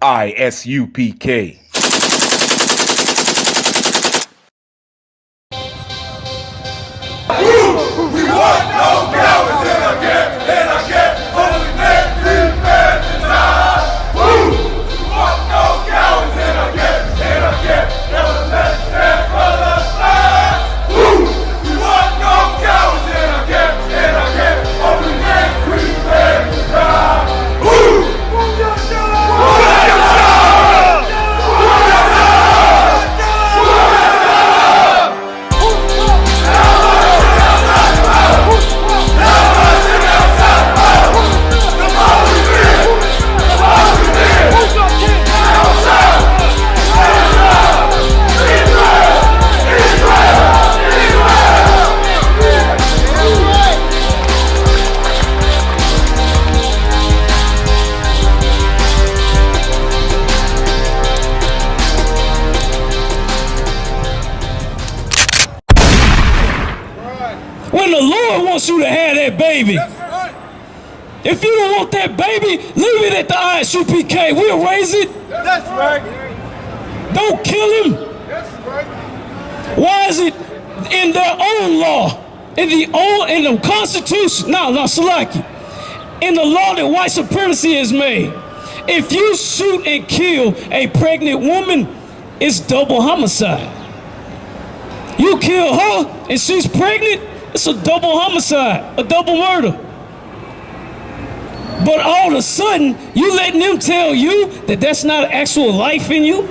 I.S.U.P.K. We want no cowards in our camp, in our camp. Only men prepare to die. We want no cowards in our camp, in our camp. Never let their colors fly. We want no cowards in our camp, in our camp. Only men prepare to die. When the Lord wants you to have that baby, if you don't want that baby, leave it at the I.S.U.P.K. We'll raise it. That's right. Don't kill him. That's right. Why is it in their own law, in the Constitution? No, Salaki. In the law that white supremacy has made, if you shoot and kill a pregnant woman, it's double homicide. You kill her and she's pregnant, it's a double homicide, a double murder. But all of a sudden, you letting them tell you that that's not actual life in you?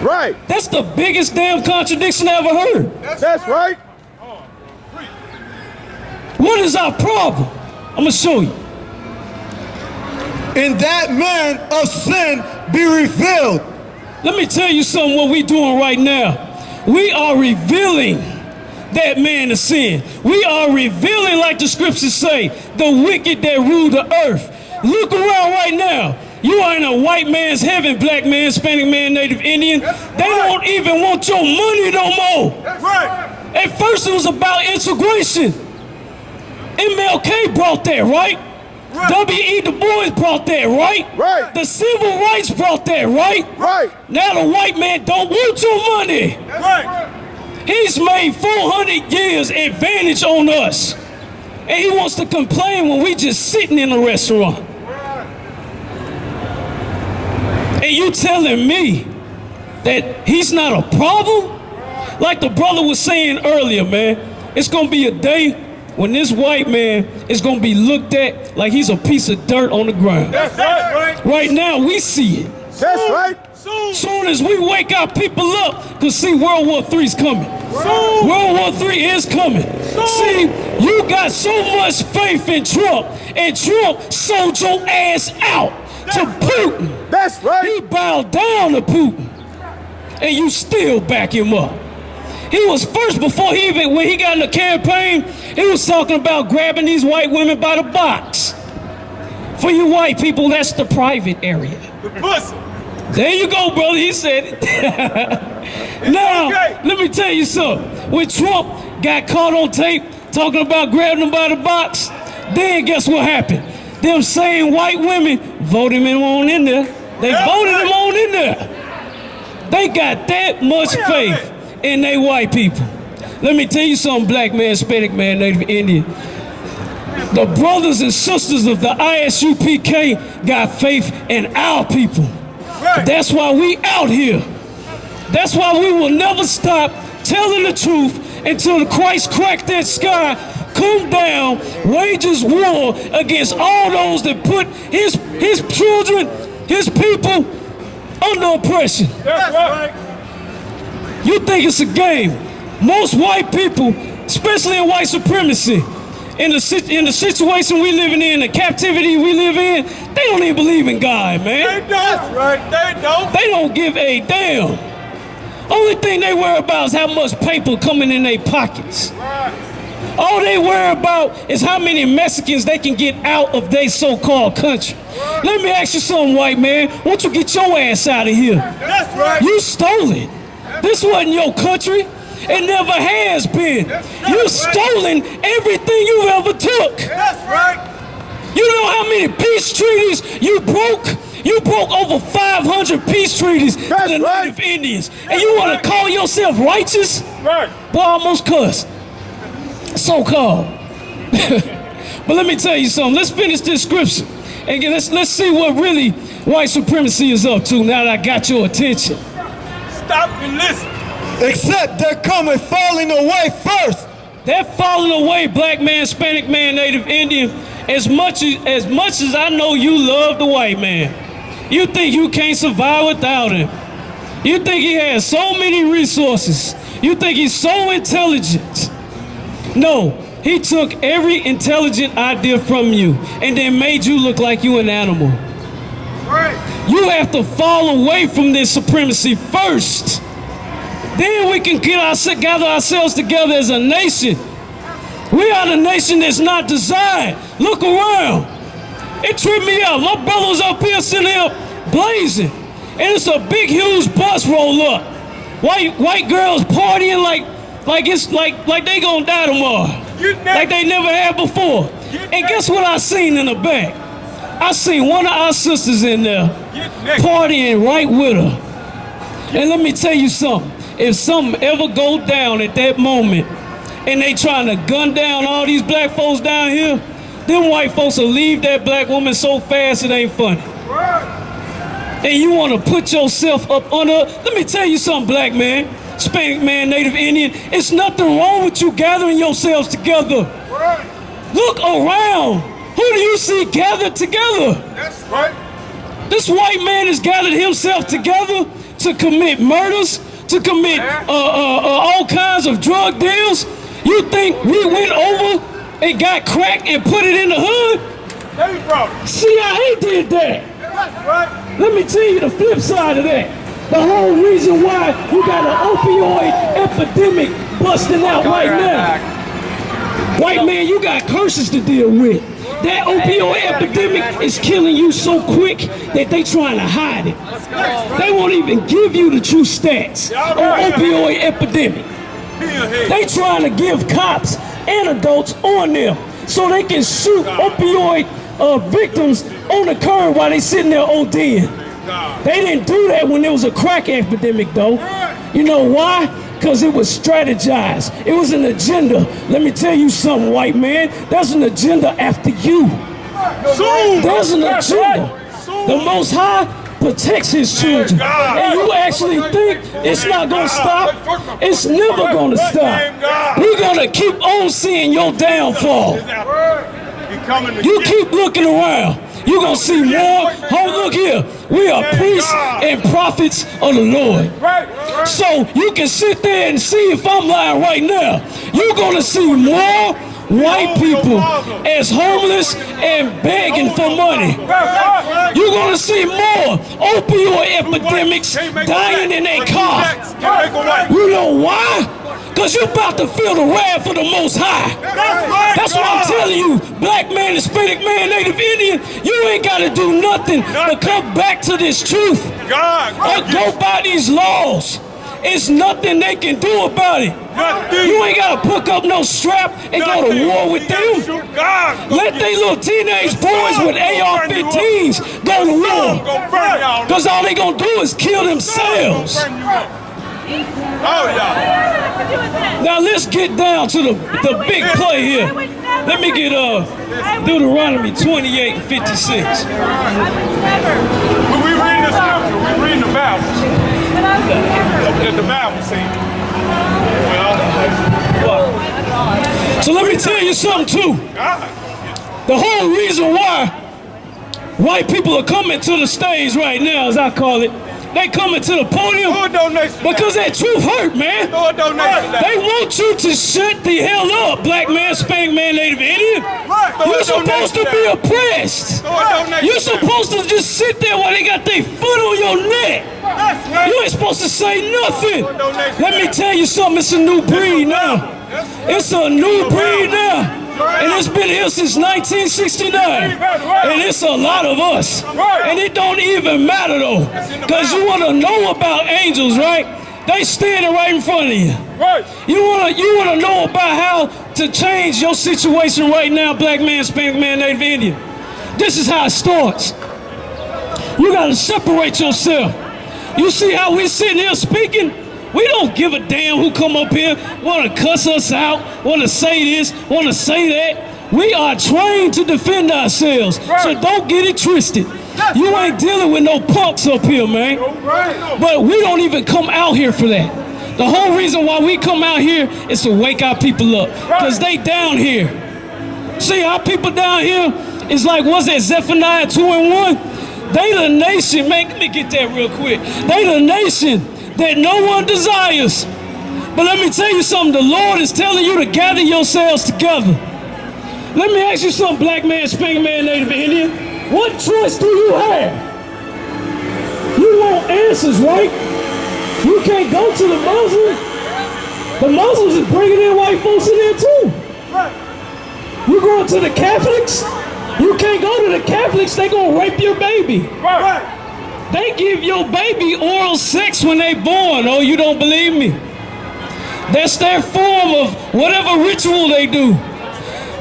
Right. That's the biggest damn contradiction I ever heard. That's right. What is our problem? I'm gonna show you. In that man of sin be revealed. Let me tell you something what we doing right now. We are revealing that man of sin. We are revealing, like the scriptures say, the wicked that rule the earth. Look around right now. You are in a white man's heaven, black man, Hispanic man, Native Indian. They don't even want your money no more. That's right. At first it was about integration. MLK brought that, right? W.E. Du Bois brought that, right? Right. The civil rights brought that, right? Right. Now the white man don't want your money. That's right. He's made 400 years advantage on us. And he wants to complain when we just sitting in a restaurant. And you telling me that he's not a problem? Like the brother was saying earlier, man, it's gonna be a day when this white man is gonna be looked at like he's a piece of dirt on the ground. That's right. Right now, we see it. That's right. Soon as we wake our people up, because see, World War III is coming. World War III is coming. See, you got so much faith in Trump, and Trump sold your ass out to Putin. That's right. He bowed down to Putin, and you still back him up. He was first, before he even, when he got in the campaign, he was talking about grabbing these white women by the box. For you white people, that's the private area. The pussy. There you go, brother. He said it. Now, let me tell you something. When Trump got caught on tape talking about grabbing them by the box, then guess what happened? Them same white women voted him on in there. They voted him on in there. They got that much faith in they white people. Let me tell you something, black man, Hispanic man, Native Indian. The brothers and sisters of the I.S.U.P.K. got faith in our people. That's why we out here. That's why we will never stop telling the truth until the Christ crack that sky, come down, wages war against all those that put his children, his people under oppression. That's right. You think it's a game. Most white people, especially in white supremacy, in the situation we living in, the captivity we live in, they don't even believe in God, man. They don't. That's right. They don't. They don't give a damn. Only thing they worry about is how much paper coming in their pockets. Right. All they worry about is how many Mexicans they can get out of their so-called country. Right. Let me ask you something, white man. Why don't you get your ass out of here? That's right. You stole it. This wasn't your country. It never has been. You've stolen everything you ever took. That's right. You know how many peace treaties you broke? You broke over 500 peace treaties with the Native Indians. And you want to call yourself righteous? Right. Boy, I almost cussed. So-called. But let me tell you something. Let's finish this scripture. And let's see what really white supremacy is up to now that I got your attention. Stop and listen. Except they're coming falling away first. They're falling away, black man, Hispanic man, Native Indian. As much as I know you love the white man, you think you can't survive without him. You think he has so many resources. You think he's so intelligent. No, he took every intelligent idea from you and then made you look like you an animal. Right. You have to fall away from this supremacy first. Then we can gather ourselves together as a nation. We are the nation that's not designed. Look around. It tripped me out. My brother was up here sitting here blazing. And it's a big, huge bus roll up. White girls partying like they gonna die tomorrow. Like they never had before. And guess what I seen in the back? I seen one of our sisters in there partying right with her. And let me tell you something. If something ever go down at that moment and they trying to gun down all these black folks down here, them white folks will leave that black woman so fast it ain't funny. And you want to put yourself up under, let me tell you something, black man, Hispanic man, Native Indian, it's nothing wrong with you gathering yourselves together. Look around. Who do you see gathered together? That's right. This white man has gathered himself together to commit murders, to commit all kinds of drug deals. You think we went over and got crack and put it in the hood? CIA did that. That's right. Let me tell you the flip side of that. The whole reason why you got an opioid epidemic busting out right now. White man, you got curses to deal with. That opioid epidemic is killing you so quick that they trying to hide it. They won't even give you the true stats on opioid epidemic. They trying to give cops antidotes on them so they can shoot opioid victims on the curb while they sitting there ODing. They didn't do that when there was a crack epidemic though. You know why? Because it was strategized. It was an agenda. Let me tell you something, white man. There's an agenda after you. There's an agenda. The Most High protects his children. And you actually think it's not going to stop? It's never going to stop. We're going to keep on seeing your downfall. You keep looking around. You're going to see more. Oh, look here. We are priests and prophets of the Lord. So you can sit there and see if I'm lying right now. You're going to see more white people as homeless and begging for money. You're going to see more opioid epidemics dying in their car. You know why? Because you're about to feel the wrath of the Most High. That's why I'm telling you, black man, Hispanic man, Native Indian, you ain't got to do nothing but come back to this truth. Or go by these laws. It's nothing they can do about it. You ain't got to pick up no strap and go to war with them. Let they little teenage boys with AR-15s go to war. Because all they going to do is kill themselves. Now let's get down to the big play here. Let me get Deuteronomy 28 and 56. When we read the scripture, we read the Bible. The Bible says. So let me tell you something too. The whole reason why white people are coming to the stage right now, as I call it, they coming to the podium because that truth hurt, man. They want you to shut the hell up, black man, Hispanic man, Native Indian. You're supposed to be oppressed. You're supposed to just sit there while they got their foot on your neck. You ain't supposed to say nothing. Let me tell you something, it's a new breed now. It's a new breed now. And it's been here since 1969. And it's a lot of us. And it don't even matter though. Because you want to know about angels, right? They standing right in front of you. You want to know about how to change your situation right now, black man, Hispanic man, Native Indian. This is how it starts. You got to separate yourself. You see how we sitting here speaking? We don't give a damn who come up here, want to cuss us out, want to say this, want to say that. We are trained to defend ourselves, so don't get it twisted. You ain't dealing with no punks up here, man. But we don't even come out here for that. The whole reason why we come out here is to wake our people up, because they down here. See, our people down here is like, what's that, Zephaniah 2:1? They the nation, man, let me get that real quick. They the nation that no one desires. But let me tell you something, the Lord is telling you to gather yourselves together. Let me ask you something, black man, Hispanic man, Native Indian. What choice do you have? You want answers, right? You can't go to the Muslims. The Muslims is bringing in white folks in there too. You going to the Catholics? You can't go to the Catholics, they gonna rape your baby. They give your baby oral sex when they born. Oh, you don't believe me? That's their form of whatever ritual they do.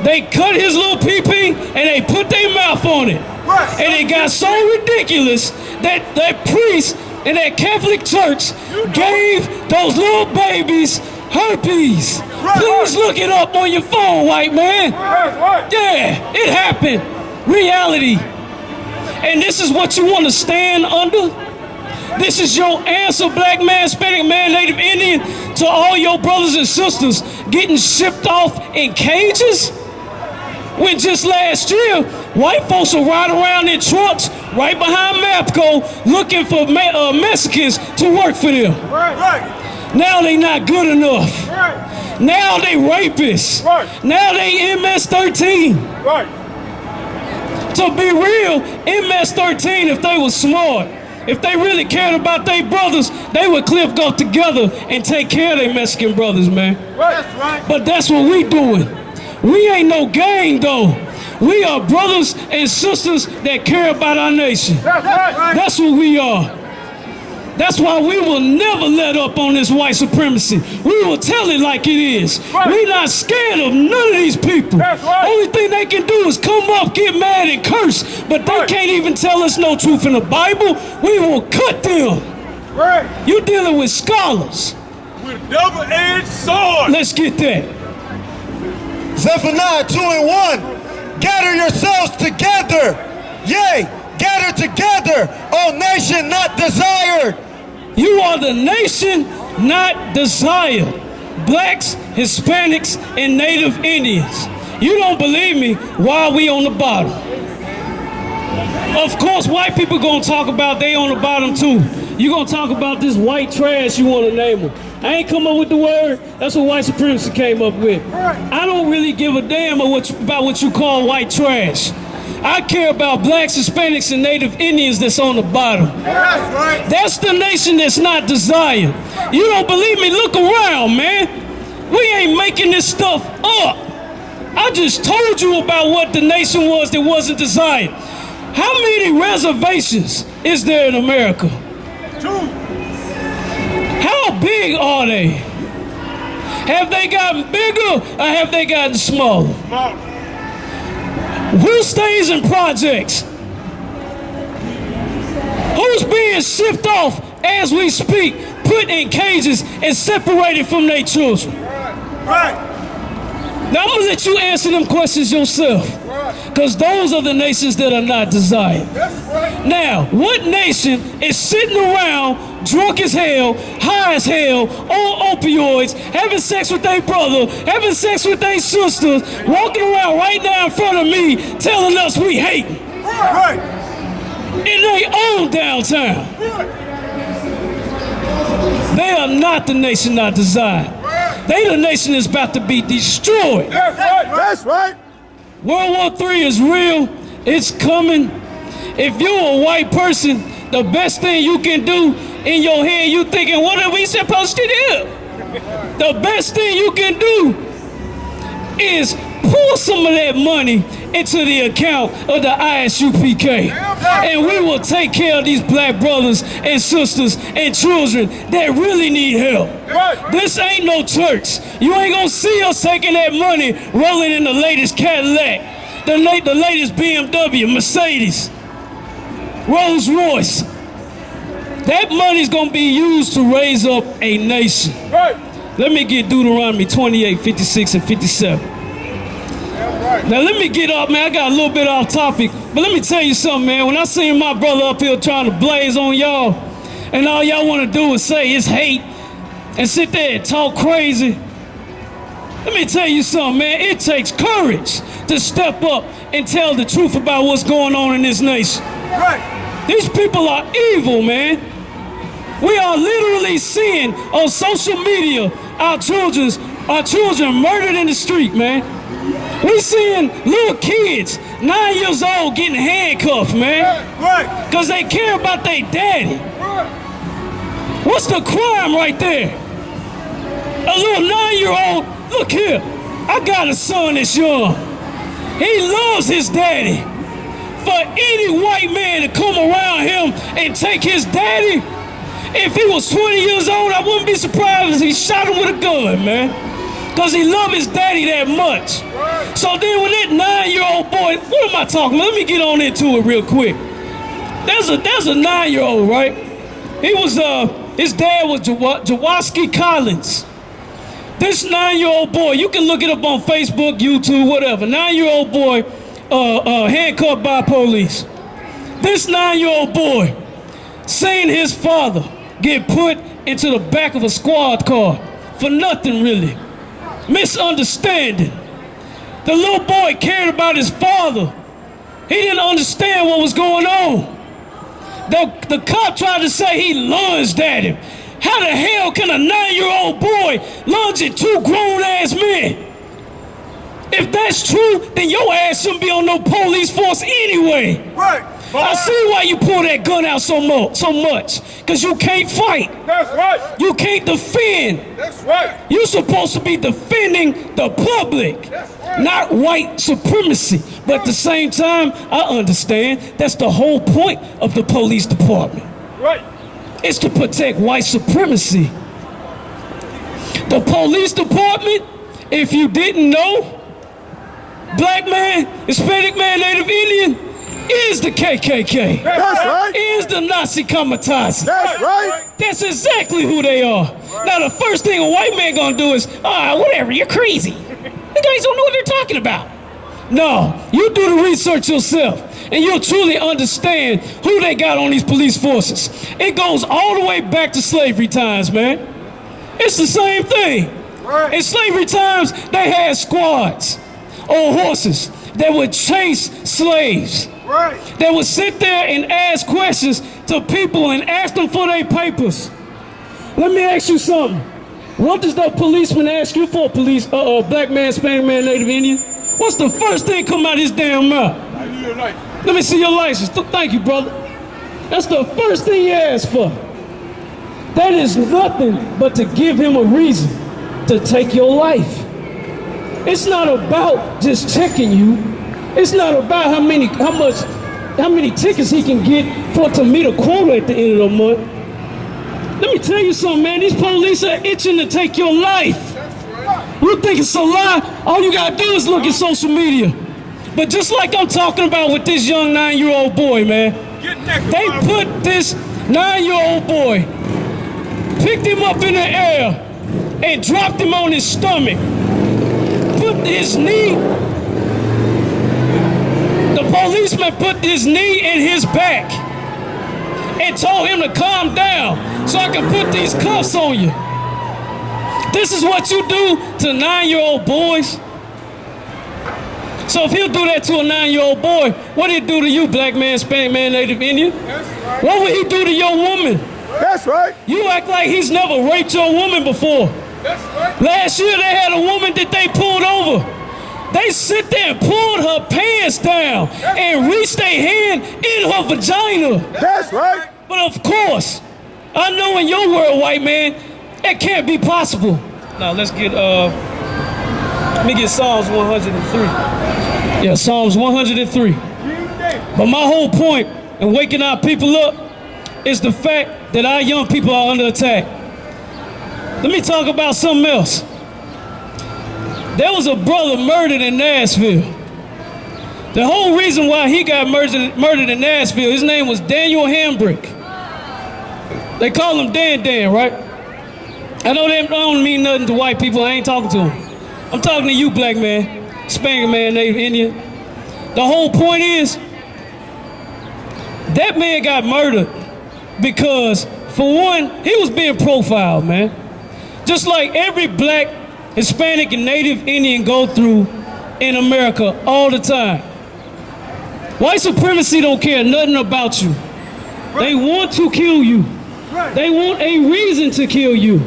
They cut his little pee-pee and they put their mouth on it. And it got so ridiculous that that priest in that Catholic church gave those little babies herpes. Please look it up on your phone, white man. Yeah, it happened. Reality. And this is what you want to stand under? This is your answer, black man, Hispanic man, Native Indian, to all your brothers and sisters getting shipped off in cages? When just last year, white folks will ride around in trucks right behind MAPCO looking for Mexicans to work for them. Now they not good enough. Now they rapists. Now they MS-13. To be real, MS-13, if they was smart, if they really cared about their brothers, they would clip up together and take care of their Mexican brothers, man. But that's what we doing. We ain't no gang, though. We are brothers and sisters that care about our nation. That's what we are. That's why we will never let up on this white supremacy. We will tell it like it is. We're not scared of none of these people. Only thing they can do is come up, get mad, and curse. But they can't even tell us no truth in the Bible. We will cut them. You're dealing with scholars. With a double-edged sword. Let's get that. Zephaniah 2:1. Gather yourselves together. Yea, gather together, O nation not desired. You are the nation not desired. Blacks, Hispanics, and Native Indians. You don't believe me? Why are we on the bottom? Of course, white people gonna talk about they on the bottom too. You gonna talk about this white trash you wanna name them. I ain't come up with the word. That's what white supremacy came up with. I don't really give a damn about what you call white trash. I care about blacks, Hispanics, and Native Indians that's on the bottom. That's the nation that's not desired. You don't believe me? Look around, man. We ain't making this stuff up. I just told you about what the nation was that wasn't desired. How many reservations is there in America? 2. How big are they? Have they gotten bigger or have they gotten smaller? Who stays in projects? Who's being shipped off as we speak, put in cages and separated from their children? Now I'm gonna let you answer them questions yourself, because those are the nations that are not desired. Now, what nation is sitting around drunk as hell, high as hell, on opioids, having sex with their brother, having sex with their sister, walking around right now in front of me telling us we hate in their own downtown? They are not the nation not desired. They the nation that's about to be destroyed. That's right. World War III is real. It's coming. If you're a white person, the best thing you can do in your head, you thinking, what are we supposed to do? The best thing you can do is pour some of that money into the account of the I.S.U.P.K. And we will take care of these black brothers and sisters and children that really need help. This ain't no church. You ain't gonna see us taking that money rolling in the latest Cadillac. the latest BMW, Mercedes, Rolls Royce. That money's gonna be used to raise up a nation. Right. Let me get Deuteronomy 28, 56, and 57. Now let me get up, man. I got a little bit off topic, but let me tell you something, man. When I seen my brother up here trying to blaze on y'all, and all y'all want to do is say it's hate and sit there and talk crazy, let me tell you something, man. It takes courage to step up and tell the truth about what's going on in this nation. Right. These people are evil, man. We are literally seeing on social media our children murdered in the street, man. We seeing little kids, 9 years old, getting handcuffed, man. Right. Because they care about their daddy. What's the crime right there? A little 9-year-old, look here, I got a son that's young. He loves his daddy. For any white man to come around him and take his daddy, if he was 20 years old, I wouldn't be surprised if he shot him with a gun, man. Because he loved his daddy that much. So then when that 9-year-old boy, what am I talking about? Let me get on into it real quick. There's a 9-year-old, right? He was, his dad was YAHANNA Collins. This 9-year-old boy, you can look it up on Facebook, YouTube, whatever. 9-year-old boy handcuffed by police. This 9-year-old boy seen his father get put into the back of a squad car for nothing really. Misunderstanding. The little boy cared about his father. He didn't understand what was going on. The cop tried to say he lunged at him. How the hell can a 9-year-old boy lunge at 2 grown-ass men? If that's true, then your ass shouldn't be on no police force anyway. Right. I see why you pull that gun out so much. Because you can't fight. That's right. You can't defend. That's right. You're supposed to be defending the public, That's right. not white supremacy. But at the same time, I understand that's the whole point of the police department. Right. It's to protect white supremacy. The police department, if you didn't know, black man, Hispanic man, Native Indian, is the KKK. That's right. Is the Nazi kamikaze. That's right. That's exactly who they are. Now the first thing a white man gonna do is, whatever, you're crazy. You guys don't know what they're talking about. No, you do the research yourself, and you'll truly understand who they got on these police forces. It goes all the way back to slavery times, man. It's the same thing. Right. In slavery times, they had squads on horses that would chase slaves. Right. They would sit there and ask questions to people and ask them for their papers. Let me ask you something. What does the policeman ask you for, black man, Hispanic man, Native Indian? What's the first thing come out of his damn mouth? Let me see your license. Thank you, brother. That's the first thing he asks for. That is nothing but to give him a reason to take your life. It's not about just checking you. It's not about how many tickets he can get to meet a quota at the end of the month. Let me tell you something, man. These police are itching to take your life. You think it's a lie? All you gotta do is look at social media. But just like I'm talking about with this young 9-year-old boy, man, they put this 9-year-old boy, picked him up in the air, and dropped him on his stomach. Put his knee. The policeman put his knee in his back and told him to calm down so I can put these cuffs on you. This is what you do to 9-year-old boys. So if he'll do that to a 9-year-old boy, what did he do to you, black man, Hispanic man, Native Indian? Right. What would he do to your woman? That's right. You act like he's never raped your woman before. That's right. Last year they had a woman that they pulled over. They sit there and pulled her pants down and reached their hand in her vagina. That's right. But of course, I know in your world, white man, it can't be possible. Now let's get, let me get Psalms 103. Yeah, Psalms 103. But my whole point in waking our people up is the fact that our young people are under attack. Let me talk about something else. There was a brother murdered in Nashville. The whole reason why he got murdered in Nashville, his name was Daniel Hambrick. They call him Dan, right? I know that don't mean nothing to white people. I ain't talking to them. I'm talking to you, black man, Hispanic man, Native Indian. The whole point is, that man got murdered because, for one, he was being profiled, man. Just like every black, Hispanic, and Native Indian go through in America all the time. White supremacy don't care nothing about you. They want to kill you. They want a reason to kill you.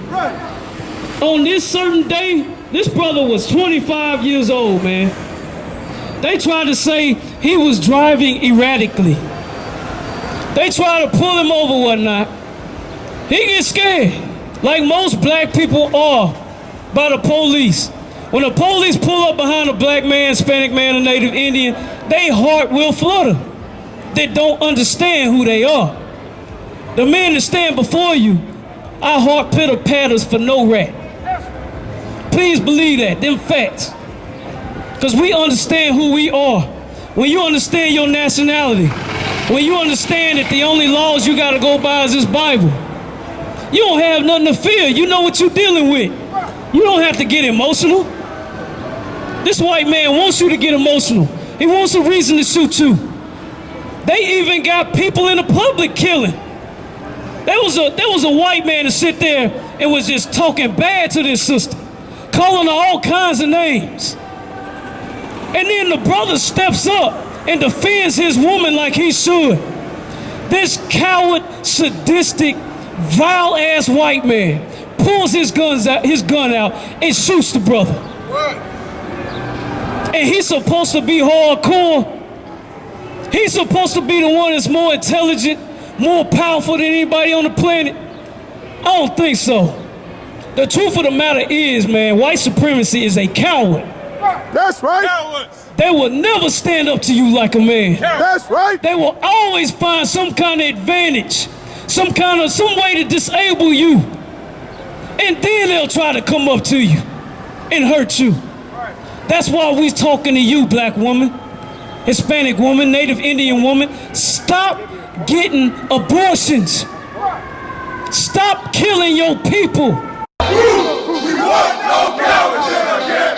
On this certain day, this brother was 25 years old, man. They tried to say he was driving erratically. They tried to pull him over, whatnot. He gets scared, like most black people are, by the police. When the police pull up behind a black man, Hispanic man, or Native Indian, their heart will flutter. They don't understand who they are. The man that stand before you, our heart pitter-patters for no rat. Please believe that, them facts. Because we understand who we are. When you understand your nationality, when you understand that the only laws you gotta go by is this Bible, you don't have nothing to fear. You know what you're dealing with. You don't have to get emotional. This white man wants you to get emotional. He wants a reason to shoot you. They even got people in the public killing. There was a white man to sit there and was just talking bad to this sister, calling her all kinds of names. And then the brother steps up and defends his woman like he should. This coward, sadistic, vile-ass white man pulls his gun out and shoots the brother. And he's supposed to be hardcore. He's supposed to be the one that's more intelligent, more powerful than anybody on the planet. I don't think so. The truth of the matter is, man, white supremacy is a coward. That's right. Cowards. They will never stand up to you like a man. That's right. They will always find some kind of advantage, some way to disable you. And then they'll try to come up to you and hurt you. That's why we talking to you, black woman, Hispanic woman, Native Indian woman. Stop getting abortions. Stop killing your people. We want no cowards in our camp.